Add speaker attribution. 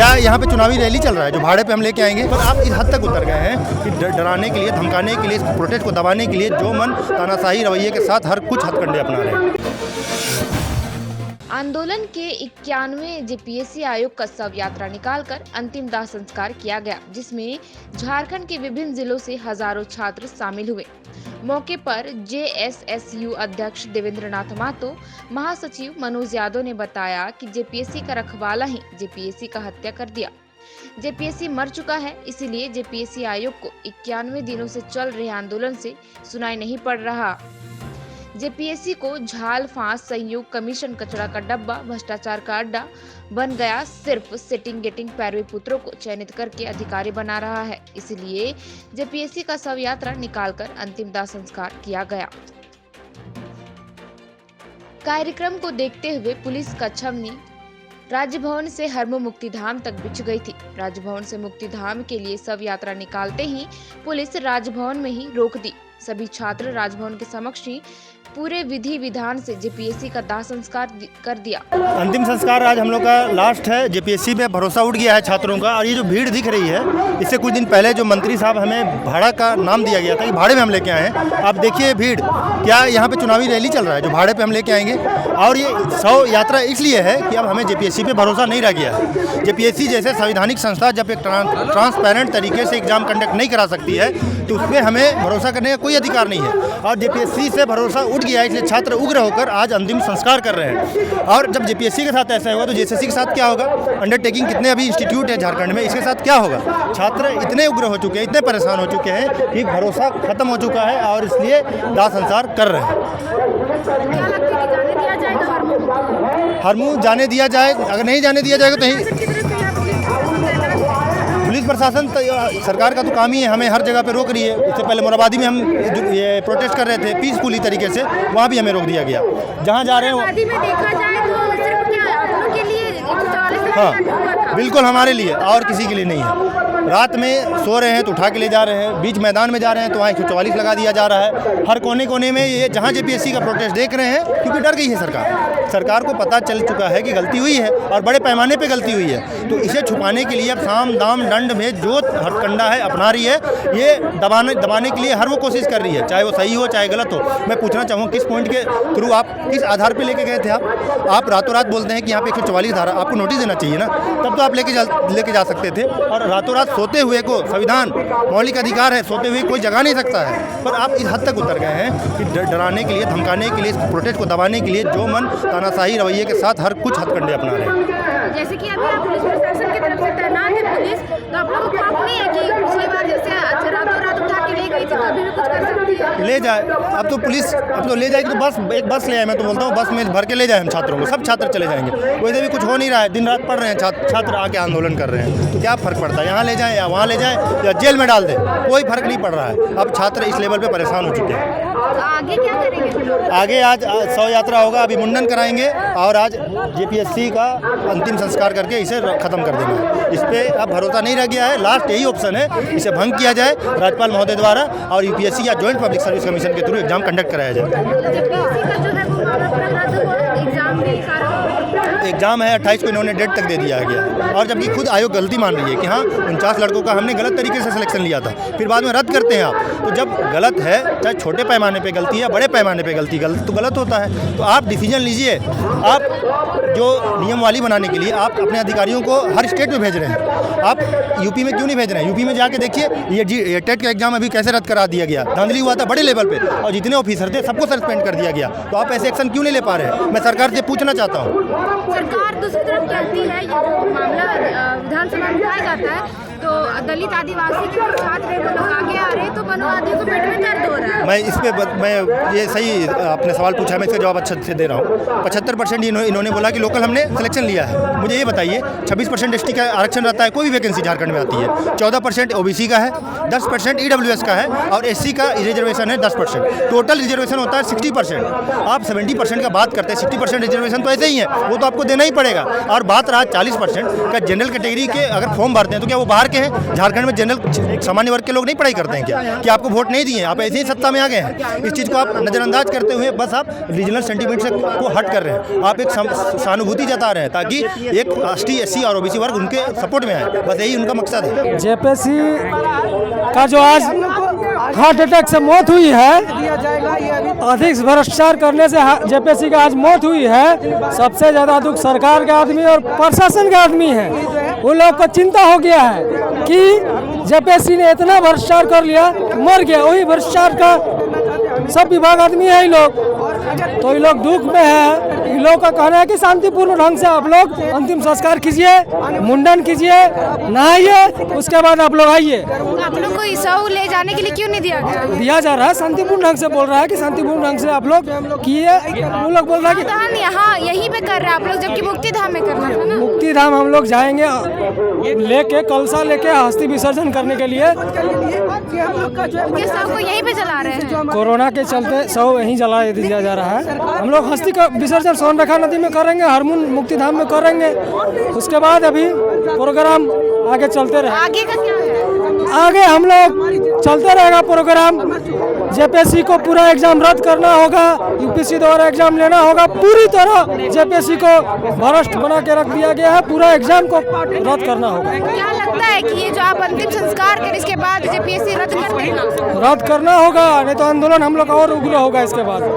Speaker 1: क्या यहाँ पे चुनावी रैली चल रहा है जो भाड़े पे हम लेके आएंगे? पर आप इस हद तक उतर गए हैं कि डराने के लिए, धमकाने के लिए, इस प्रोटेस्ट को दबाने के लिए जो मन तानाशाही रवैये के साथ हर कुछ हथकंडे अपना रहे हैं।
Speaker 2: आंदोलन के 91वें जेपीएससी आयोग का शव यात्रा निकालकर अंतिम दाह संस्कार किया गया, जिसमें झारखंड के विभिन्न जिलों से हजारों छात्र शामिल हुए। मौके पर जेएसएसयू अध्यक्ष देवेंद्र नाथ महतो, महासचिव मनोज यादव ने बताया कि जेपीएससी का रखवाला ही जेपीएससी का हत्या कर दिया। जेपीएससी मर चुका है, इसीलिए जेपीएससी आयोग को 91 दिनों से चल रहे आंदोलन से सुनाई नहीं पड़ रहा। जेपीएससी को झाल फांस संयोग कमीशन कचरा का डब्बा, भ्रष्टाचार का अड्डा बन गया। सिर्फ सेटिंग गेटिंग पैरवी पुत्रों को चयनित करके अधिकारी बना रहा है, इसलिए जेपीएससी का शव यात्रा निकालकर अंतिम दाह संस्कार किया गया। कार्यक्रम को देखते हुए पुलिस का छवनी राजभवन से हरमू मुक्तिधाम तक बिछ गई थी। राजभवन से मुक्तिधाम के लिए शव यात्रा निकालते ही पुलिस राजभवन में ही रोक दी। सभी छात्र राजभवन के समक्ष ही पूरे विधि विधान से जेपीएससी का दाह संस्कार कर दिया।
Speaker 1: अंतिम संस्कार आज हम लोग का लास्ट है। जेपीएससी पे भरोसा उठ गया है छात्रों का। और ये जो भीड़ दिख रही है, इससे कुछ दिन पहले जो मंत्री साहब हमें भाड़ा का नाम दिया गया था कि भाड़े में हम लेके आए हैं। आप देखिए भीड़, क्या यहाँ पे चुनावी रैली चल रहा है जो भाड़े पे हम लेके आएंगे। और ये शव यात्रा इसलिए है कि अब हमें जेपीएससी पे भरोसा नहीं रह गया है। जेपीएससी जैसे संवैधानिक संस्था जब एक ट्रांसपेरेंट तरीके से एग्जाम कंडक्ट नहीं करा सकती है तो उस पर हमें भरोसा करने का कोई अधिकार नहीं है। और जेपीएससी से भरोसा उठ गया, इसलिए छात्र उग्र होकर आज अंतिम संस्कार कर रहे हैं। और जब जेपीएससी के साथ ऐसा होगा तो जेएसएससी के साथ क्या होगा? अंडरटेकिंग कितने अभी इंस्टीट्यूट है झारखंड में, इसके साथ क्या होगा? छात्र इतने उग्र हो चुके हैं, इतने परेशान हो चुके हैं कि भरोसा खत्म हो चुका है और इसलिए दाह संस्कार कर रहे हैं। हरमू जाने दिया जाए, अगर नहीं जाने दिया जाएगा तो पुलिस प्रशासन सरकार का तो काम ही है, हमें हर जगह पे रोक रही है। इससे पहले मोराबादी में हम ये प्रोटेस्ट कर रहे थे पीसफुली तरीके से, वहाँ भी हमें रोक दिया गया। जहाँ जा रहे हैं हाँ बिल्कुल हमारे लिए और किसी के लिए नहीं है। रात में सो रहे हैं तो उठा के ले जा रहे हैं, बीच मैदान में जा रहे हैं तो वहाँ 144 लगा दिया जा रहा है। हर कोने कोने में ये जहाँ जेपीएससी का प्रोटेस्ट देख रहे हैं, क्योंकि डर गई है सरकार को पता चल चुका है कि गलती हुई है और बड़े पैमाने पे गलती हुई है। तो इसे छुपाने के लिए अब साम दाम दंड में जो हथकंडा है अपना रही है, ये दबाने के लिए हर वो कोशिश कर रही है, चाहे वो सही हो चाहे गलत हो। मैं पूछना चाहूँ किस पॉइंट के थ्रू आप किस आधार पर लेके गए थे? आप रातों रात बोलते हैं कि यहाँ पे 144 धारा, आपको नोटिस देना चाहिए ना, तब तो आप लेके जा सकते थे। और रातों रात सोते हुए को, संविधान मौलिक अधिकार है, सोते हुए कोई जगा नहीं सकता है। पर आप इस हद तक उतर गए हैं कि डराने के लिए, धमकाने के लिए, इस प्रोटेस्ट को दबाने के लिए जो मन तानाशाही रवैये के साथ हर कुछ हथकंडे अपना रहे हैं।
Speaker 2: जैसे कि अभी आप पुलिस प्रशासन की तरफ से तैनात है पुलिस, तो आप लोगों को खौफ नहीं है कि पिछली बार जैसे रातों रात उठा के ले गई थी, कभी भी कुछ कर सकती है? ले जाए, अब तो पुलिस अब तो ले जाएगी तो एक बस ले आए। मैं तो बोलता हूँ बस में भर के ले जाए हम छात्रों को, सब छात्र चले जाएंगे। वैसे भी कुछ हो नहीं रहा है, दिन रात पढ़ रहे हैं छात्र आके आंदोलन कर रहे हैं, तो क्या फर्क पड़ता है? यहाँ ले जाए या वहाँ ले जाए या जेल में डाल दे, कोई फर्क नहीं पड़ रहा है। अब छात्र इस लेवल पे परेशान हो चुके हैं। आगे क्या करेंगे?
Speaker 1: आगे आज शव यात्रा होगा, अभी मुंडन कराएंगे और आज जेपीएससी का अंतिम संस्कार करके इसे खत्म कर देंगे। इस पे अब भरोसा नहीं रह गया है, लास्ट यही ऑप्शन है, इसे भंग किया जाए राज्यपाल महोदय द्वारा और यूपीएससी या ज्वाइंट पब्लिक सर्विस कमीशन के थ्रू एग्जाम कंडक्ट कराया जाए। एग्जाम है 28 को, इन्होंने डेट तक दे दिया गया। और जबकि खुद आयोग गलती मान रही है कि हाँ 49 लड़कों का हमने गलत तरीके से सिलेक्शन लिया था, फिर बाद में रद्द करते हैं आप। तो जब गलत है, चाहे छोटे पैमाने पे गलती है, बड़े पैमाने पे गलती तो गलत होता है। तो आप डिसीजन लीजिए। आप जो नियमवाली बनाने के लिए आप अपने अधिकारियों को हर स्टेट में भेज रहे हैं, आप यूपी में क्यों नहीं भेज रहे हैं? यूपी में जाके देखिए ये टेट का एग्जाम अभी कैसे रद्द करा दिया गया, धांधली हुआ था बड़े लेवल पे और जितने ऑफिसर थे सबको सस्पेंड कर दिया गया। तो आप ऐसे एक्शन क्यों नहीं ले पा रहे हैं? मैं सरकार से पूछना चाहता हूँ।
Speaker 2: सरकार दूसरी तरफ कहती है, ये जो मामला विधानसभा में उठाया जाता है तो दलित आदिवासी के जो छात्र हैं वो लोग आगे आ रहे हैं, तो मनोवादियों को पेट में दर्द हो रहा है।
Speaker 1: मैं इस पे मैं ये सही आपने सवाल पूछा है, मैं इसका जवाब अच्छे से दे रहा हूँ। 75% इन्होंने बोला कि लोकल हमने सिलेक्शन लिया है। मुझे ये बताइए 26% एसटी का आरक्षण रहता है, कोई भी वैकेंसी झारखंड में आती है। 14% ओबीसी का है, 10% ईडब्ल्यूएस का है और एससी का रिजर्वेशन है 10%। टोटल रिजर्वेशन होता है 60%। आप 70% का बात करते हैं, 60% रिजर्वेशन तो ऐसे ही है, वो तो आपको देना ही पड़ेगा। और बात रहा 40% का जनरल कैटेगरी के, अगर फॉर्म भरते हैं तो क्या वो बाहर के हैं? झारखंड में जनरल सामान्य वर्ग के लोग नहीं पढ़ाई करते हैं क्या? कि आपको वोट नहीं दिए, आप ऐसे ही सत्ता में आ गए हैं। इस चीज़ को आप नज़रअंदाज करते हुए बस आप रीजनल सेंटीमेंट से को हट कर रहे हैं, आप एक सहानुभूति जता रहे हैं ताकि एक ST SC और OBC वर्ग उनके सपोर्ट में आए, बस यही उनका मकसद है।
Speaker 3: जेपीएससी का जो आज हार्ट अटैक से मौत हुई है, अधिक भ्रष्टाचार करने से जेपीएससी का आज मौत हुई है, सबसे ज़्यादा दुख सरकार के आदमी और प्रशासन के आदमी है। उन लोग को चिंता हो गया है कि जेपीएससी ने इतना भ्रष्टाचार कर लिया, मर गया। वही भ्रष्टाचार का सब विभाग आदमी है ये लोग, तो ये लोग दुख में है। इन लोगों का कहना है कि शांतिपूर्ण ढंग से आप लोग अंतिम संस्कार कीजिए, मुंडन कीजिए, नहाइए, उसके बाद आप लोग आइए।
Speaker 4: आप लोग को शव ले जाने के लिए क्यों नहीं दिया गया?
Speaker 3: दिया जा रहा है, शांतिपूर्ण ढंग से बोल रहा है कि शांतिपूर्ण ढंग से आप लोग किए। वो लोग बोल रहा है कि
Speaker 4: यहाँ यहीं पे कर रहे हैं आप लोग, जबकि मुक्ति धाम में करना था ना।
Speaker 3: मुक्ति धाम हम लोग जाएंगे लेके, कलसा लेके अस्थि विसर्जन करने के लिए।
Speaker 4: शव को यहीं पे जला रहे हैं।
Speaker 3: कोरोना के चलते शव यहीं जला दिया जा रहा है। हम लोग अस्थि का विसर्जन सोनरेखा नदी में करेंगे, हरमुन मुक्ति धाम में करेंगे। उसके बाद अभी प्रोग्राम आगे चलते रहे।
Speaker 4: आगे का क्या है?
Speaker 3: आगे हम लोग चलते रहेगा प्रोग्राम। जेपीएससी को पूरा एग्जाम रद्द करना होगा, यूपीएससी द्वारा एग्जाम लेना होगा। पूरी तरह जेपीएससी को भ्रष्ट बना के रख दिया गया है, पूरा एग्जाम को रद्द करना होगा।
Speaker 4: क्या लगता है कि ये जो आप अंतिम संस्कार कर इसके बाद जेपीएससी रद्द कर देना?
Speaker 3: रद्द करना होगा, नहीं तो आंदोलन हम लोग और उग्र होगा इसके बाद।